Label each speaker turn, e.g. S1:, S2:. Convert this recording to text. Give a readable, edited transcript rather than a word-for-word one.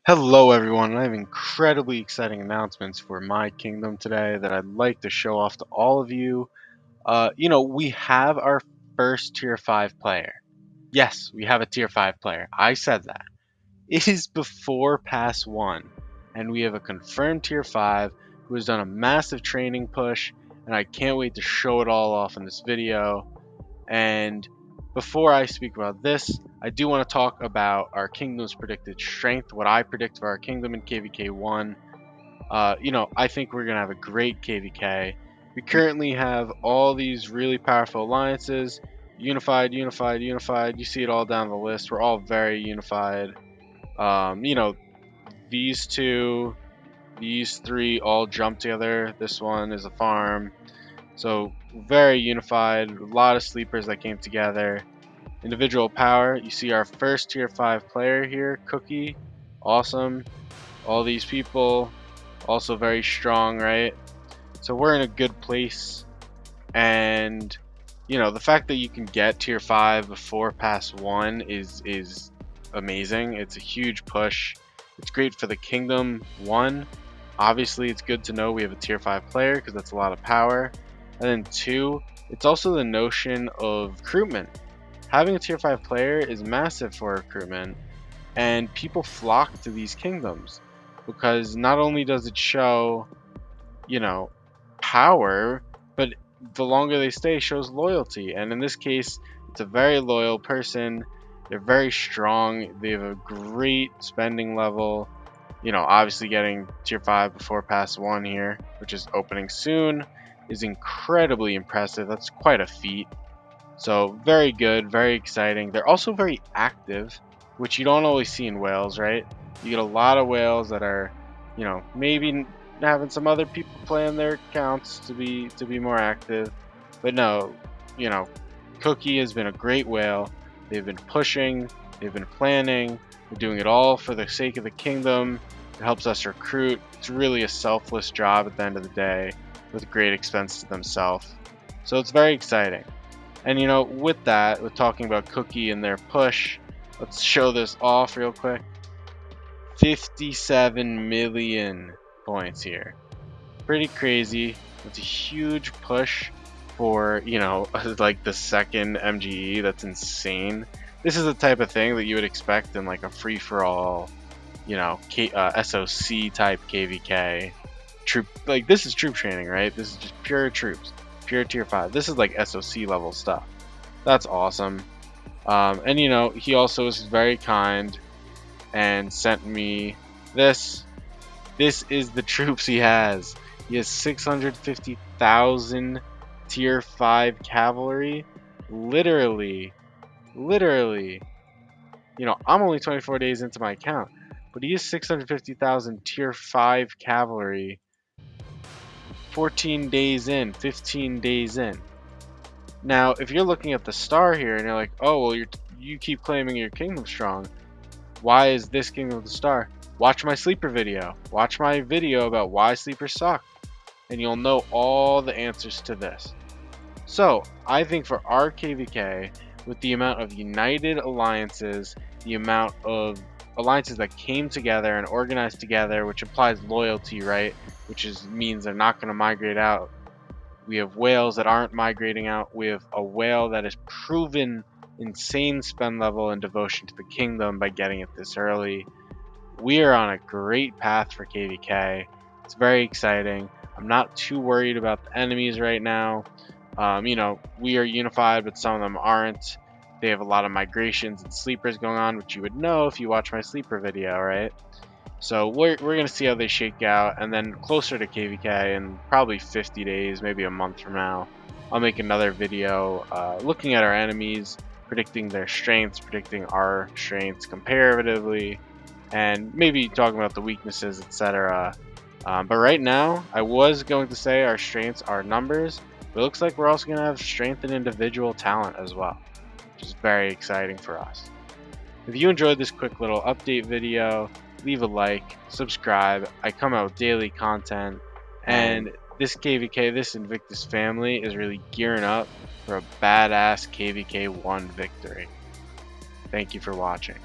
S1: Hello everyone, I have incredibly exciting announcements for my kingdom today that I'd like to show off to all of you. We have our first tier 5 player. Yes, we have a tier 5 player. I said that. It is before pass 1, and we have a confirmed tier 5 who has done a massive training push, and I can't wait to show it all off in this video. And before I speak about this, I do want to talk about our kingdom's predicted strength, what I predict for our kingdom in KVK1. I think we're going to have a great KVK. We currently have all these really powerful alliances, unified, unified, unified. You see it all down the list. We're all very unified. Um, you know, these two, these three all jump together. This one is a farm. So very unified, a lot of sleepers that came together. Individual power, you see our first tier 5 player here, Cookie. Awesome. All these people, also very strong, right? So we're in a good place. And the fact that you can get tier 5 before pass 1 is amazing. It's a huge push. It's great for the kingdom. 1, obviously it's good to know we have a tier 5 player because that's a lot of power. And then 2, it's also the notion of recruitment. Having a tier 5 player is massive for recruitment, and people flock to these kingdoms because not only does it show, you know, power, but the longer they stay shows loyalty. And in this case, it's a very loyal person. They're very strong. They have a great spending level. Obviously getting tier 5 before pass 1 here, which is opening soon, is incredibly impressive. That's quite a feat. So very good, very exciting. They're also very active, which you don't always see in whales, right? You get a lot of whales that are, maybe having some other people playing their accounts to be more active. But no, you know, Cookie has been a great whale. They've been pushing, they've been planning, they're doing it all for the sake of the kingdom. It helps us recruit. It's really a selfless job at the end of the day with great expense to themselves. So it's very exciting. And with that, with talking about Cookie and their push, let's show this off real quick. 57 million points here. Pretty crazy. It's a huge push for, like the second MGE. That's insane. This is the type of thing that you would expect in like a free-for-all, SOC type KVK. Troop, like this is troop training, right? This is just pure troops. Pure tier 5. This is like SOC level stuff. That's awesome. And he also was very kind and sent me this. This is the troops he has. He has 650,000 tier 5 cavalry. Literally. I'm only 24 days into my account, but he has 650,000 tier 5 cavalry 14 days in, 15 days in. Now, if you're looking at the star here and you're like, oh, well, you keep claiming your kingdom strong. Why is this kingdom the star? Watch my sleeper video. Watch my video about why sleepers suck, and you'll know all the answers to this. So, I think for our KVK, with the amount of united alliances, the amount of alliances that came together and organized together, which implies loyalty, right? Which means they're not going to migrate out. We have whales that aren't migrating out. We have a whale that has proven insane spend level and devotion to the kingdom by getting it this early. We are on a great path for KVK. It's very exciting. I'm not too worried about the enemies right now. We are unified, but some of them aren't. They have a lot of migrations and sleepers going on, which you would know if you watch my sleeper video, right? So we're going to see how they shake out, and then closer to KVK in probably 50 days, maybe a month from now, I'll make another video looking at our enemies, predicting their strengths, predicting our strengths comparatively, and maybe talking about the weaknesses, etc. But right now, I was going to say our strengths are numbers, but it looks like we're also going to have strength and individual talent as well, which is very exciting for us. If you enjoyed this quick little update video, leave a like, subscribe. I come out with daily content, and this KVK, this Invictus family is really gearing up for a badass KVK1 victory. Thank you for watching.